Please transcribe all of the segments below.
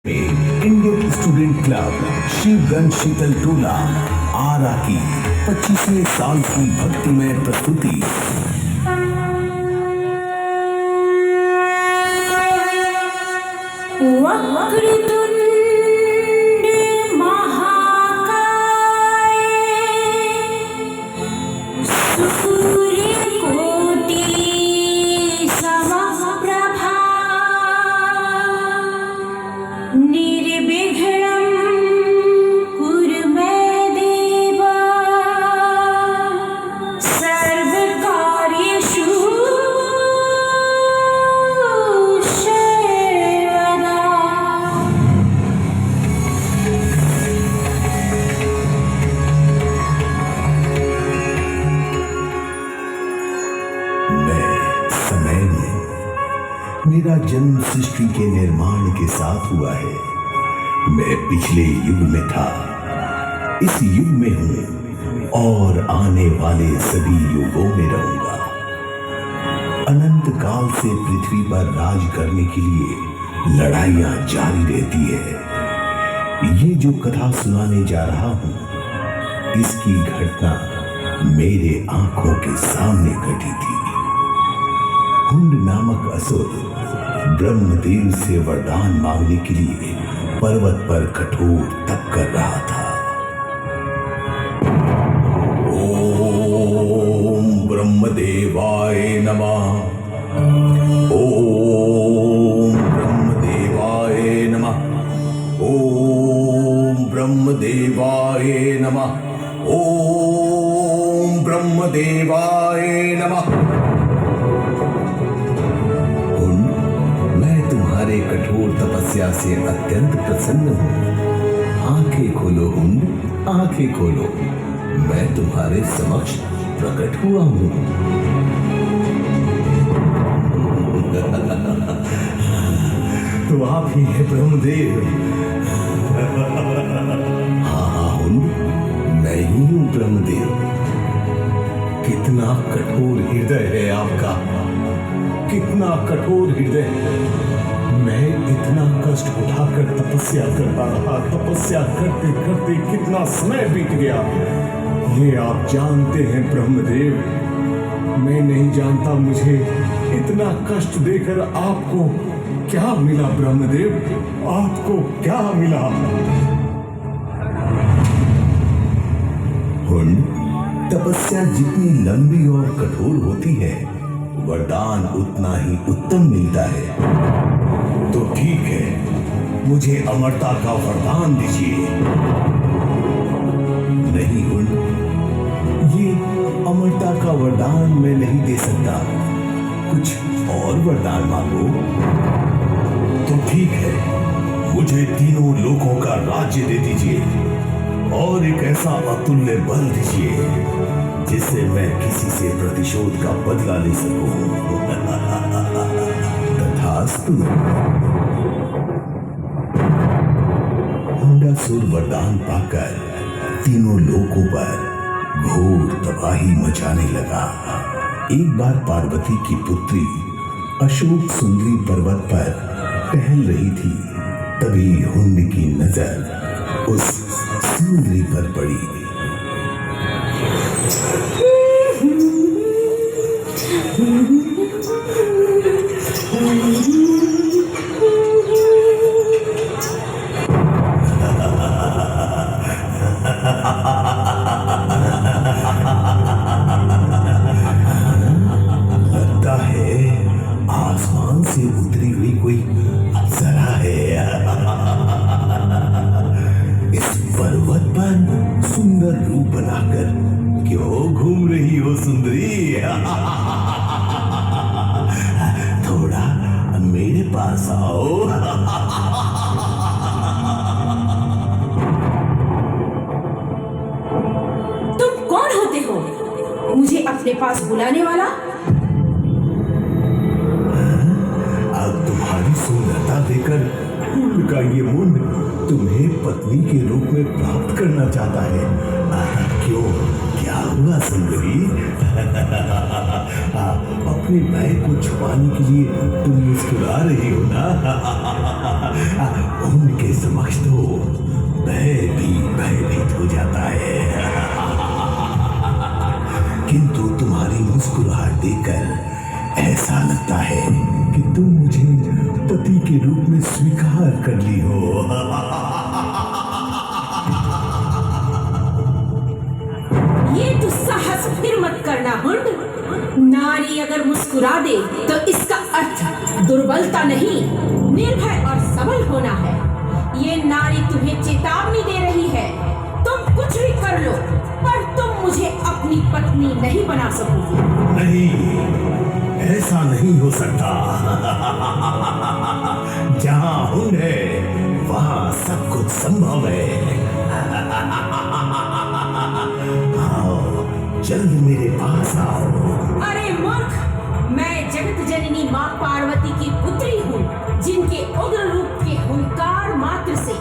Indian student club Shivganj शीतल टोला आरा की 25वें साल की भक्तिमय प्रस्तुति। वक्रतुंड महाकाय सूर्यकोटि समप्रभा निर्विघ्नं कुरु मे देव सर्वकार्येषु सर्वदा। मैं समय में, मेरा जन्म सृष्टि के निर्माण के साथ हुआ है। मैं पिछले युग में था, इस युग में हूं और आने वाले सभी युगों में रहूंगा। अनंत काल से पृथ्वी पर राज करने के लिए लड़ाइयां जारी रहती है। ये जो कथा सुनाने जा रहा हूं, इसकी घटना मेरे आंखों के सामने घटी थी। हुंड नामक असुर ब्रह्मदेव से वरदान मांगने के लिए पर्वत पर कठोर तप कर रहा था। ओम ब्रह्मदेवाय नमः। ओम ब्रह्मदेवाय नमः। ओम ब्रह्मदेवाय नमः। ओम ब्रह्मदेवाय नमः। मैं तुम्हारे कठोर तपस्या से अत्यंत प्रसन्न हूं। आंखें खोलो हुंड, आंखें खोलो, मैं तुम्हारे समक्ष प्रकट हुआ हूं। तो आप ही हैं ब्रह्मदेव। हाँ हुंड, मैं ही हूं ब्रह्मदेव। कितना कठोर हृदय है आपका, कितना कठोर हृदय। मैं इतना कष्ट उठाकर तपस्या करता रहा, तपस्या करते करते कितना समय बीत गया, ये आप जानते हैं ब्रह्मदेव। मैं नहीं जानता मुझे इतना कष्ट देकर आपको क्या मिला ब्रह्मदेव, आपको क्या मिला। हुंड, तपस्या जितनी लंबी और कठोर होती है, वरदान उतना ही उत्तम मिलता है। तो ठीक है, मुझे अमरता का वरदान दीजिए। नहीं हुंड, ये अमरता का वरदान मैं नहीं दे सकता। कुछ और वरदान मांगो। तो ठीक है, मुझे तीनों लोकों का राज्य दे दीजिए और एक ऐसा अतुल्य बल दीजिए जिससे मैं किसी से प्रतिशोध का बदला ले सकूं। तथास्तु। हुंडासुर वरदान पाकर तीनों लोकों पर घोर तबाही मचाने लगा। एक बार पार्वती की पुत्री अशोक सुंदरी पर्वत पर टहल रही थी। तभी हुंड की नजर उस सुंदरी पर पड़ी। लगता है आसमान से उतरी हुई कोई अप्सरा है। इस पर्वत पर सुंदर रूप बनाकर क्यों घूम रही हो सुंदरी? थोड़ा मेरे पास आओ। तुम कौन होते हो मुझे अपने पास बुलाने वाला? अब तुम्हारी सुंदरता देखकर हुंड का का ये मुंड तुम्हें पत्नी के रूप में प्राप्त करना चाहता है। क्यों, क्या हुआ सुंदरी? अपने भय को छुपाने के लिए तुम मुस्कुरा रही हो ना? उनके समक्ष तो भय भी भयभीत हो जाता है। किंतु तुम्हारी मुस्कुराहट देखकर ऐसा लगता है कि तुम मुझे पति के रूप में स्वीकार कर ली हो। ये दुस्साहस फिर मत करना हुंड। नारी अगर मुस्कुरा दे तो इसका अर्थ दुर्बलता नहीं, निर्भय और सबल होना है। ये नारी तुम्हें चेतावनी दे रही है, तुम कुछ भी कर लो पर तुम मुझे अपनी पत्नी नहीं बना सकोगी। नहीं, ऐसा नहीं हो सकता। जहां हुंड है वहां सब कुछ संभव है। आओ, जल्द मेरे पास आओ। अरे मूर्ख, मैं जगत जननी माँ पार्वती की पुत्री हूँ, जिनके उग्र रूप के हुंकार मात्र से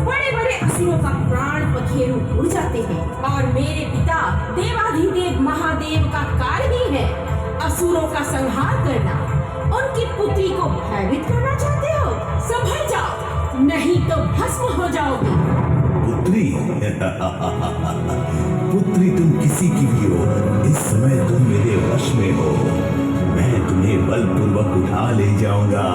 बड़े बड़े असुरों का प्राण पखेरु उड़ जाते हैं। और मेरे पिता देवाधिदेव महादेव का कार्य ही है असुरों का संहार करना। उनकी पुत्री को भयभीत करना चाहते हो? संभल जाओ, नहीं तो भस्म हो जाओगे। पुत्री? पुत्री तुम किसी की भी हो, इस समय तुम मेरे वश में हो। मैं तुम्हें बलपूर्वक उठा ले जाऊंगा।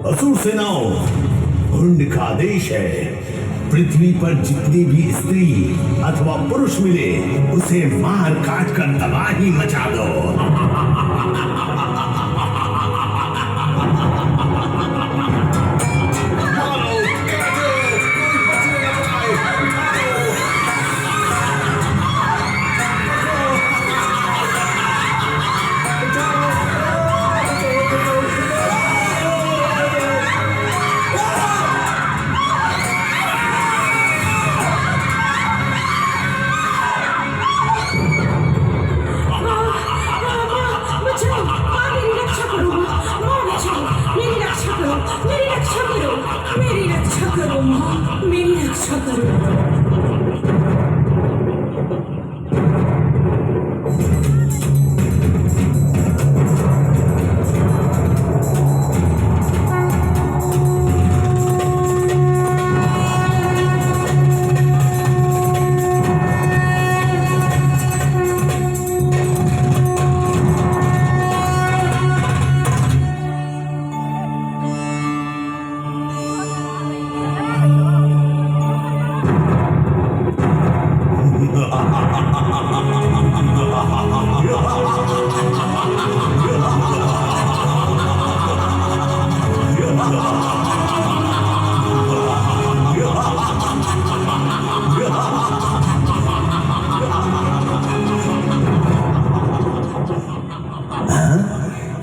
असुर सेनाओं, हुंड का आदेश है, पृथ्वी पर जितनी भी स्त्री अथवा पुरुष मिले उसे मार काट कर तबाही मचा दो। मेरी रक्षा करो।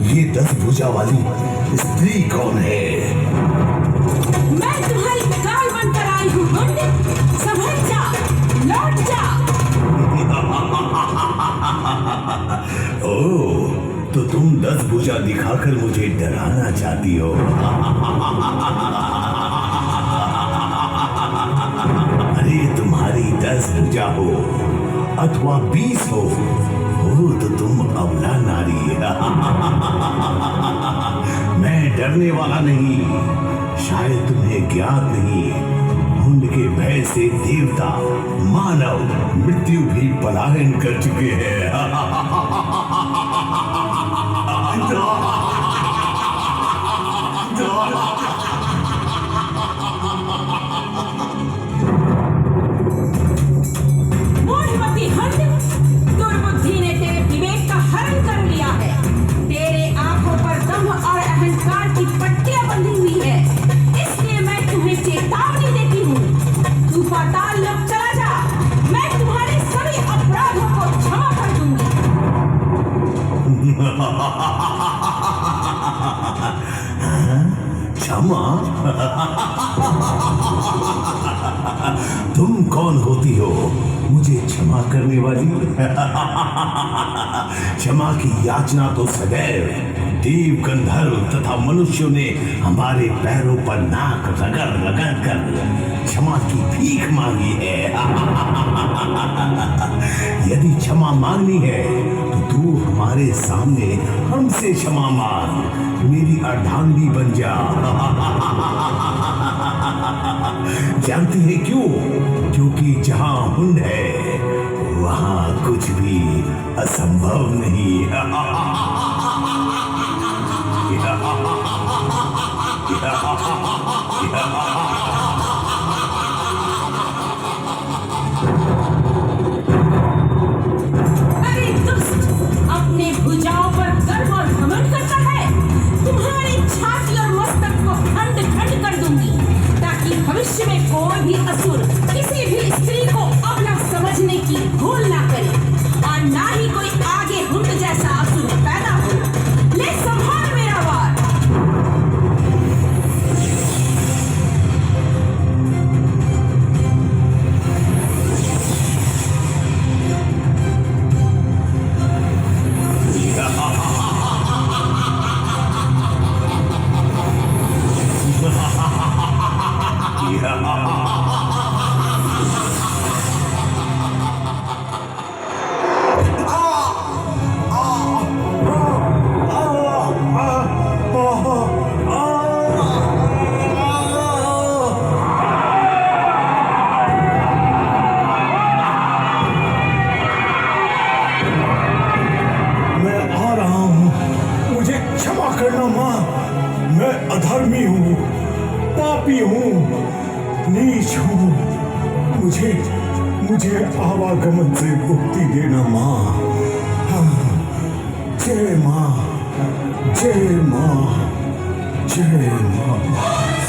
ये 10 भुजा वाली स्त्री कौन है? मैं तुम्हारी काल बनकर आई हूँ हुंड। संभल जा, लौट जा। ओह, तो तुम 10 भुजा दिखाकर मुझे डराना चाहती हो। अरे तुम्हारी 10 भुजा हो अथवा 20 हो, तो तुम अबला नारी। मैं डरने वाला नहीं। शायद तुम्हें ज्ञात नहीं, हुंड के भय से देवता मानव मृत्यु भी पलायन कर चुके हैं। मूढ़मती हुंड, दुर्बुद्धि ने तेरे विवेक का हरण कर लिया है। तेरे आंखों क्षमा? तुम कौन होती हो मुझे क्षमा करने वाली? क्षमा की याचना तो सदैव देव, गंधर्व तथा मनुष्यों ने हमारे पैरों पर नाक रगड़ रगड़ कर क्षमा की भीख मांगी है। यदि क्षमा मांगनी है तो तू हमारे सामने हमसे क्षमा मांग, मेरी अर्धांगी बन जा। जानती है क्यों? क्योंकि जहां हुंड है वहां कुछ भी असंभव नहीं। अरे दुष्ट, अपने भुजाओं पर गर्व और घमंड करता है। तुम्हारी छाती और मस्तक को खंड खंड कर दूंगी, ताकि भविष्य में कोई भी असुर किसी भी स्त्री को अपना समझने की भूल ना करे, और ना ही कोई आगे हुंड जैसा असुर पैदा हो। ले संभाल मेरा वार। करना मां, मैं अधर्मी हूँ, पापी हूँ, नीच हूँ। मुझे आवागमन से मुक्ति देना मां। हाँ, जय मां, जय मां, जय मां।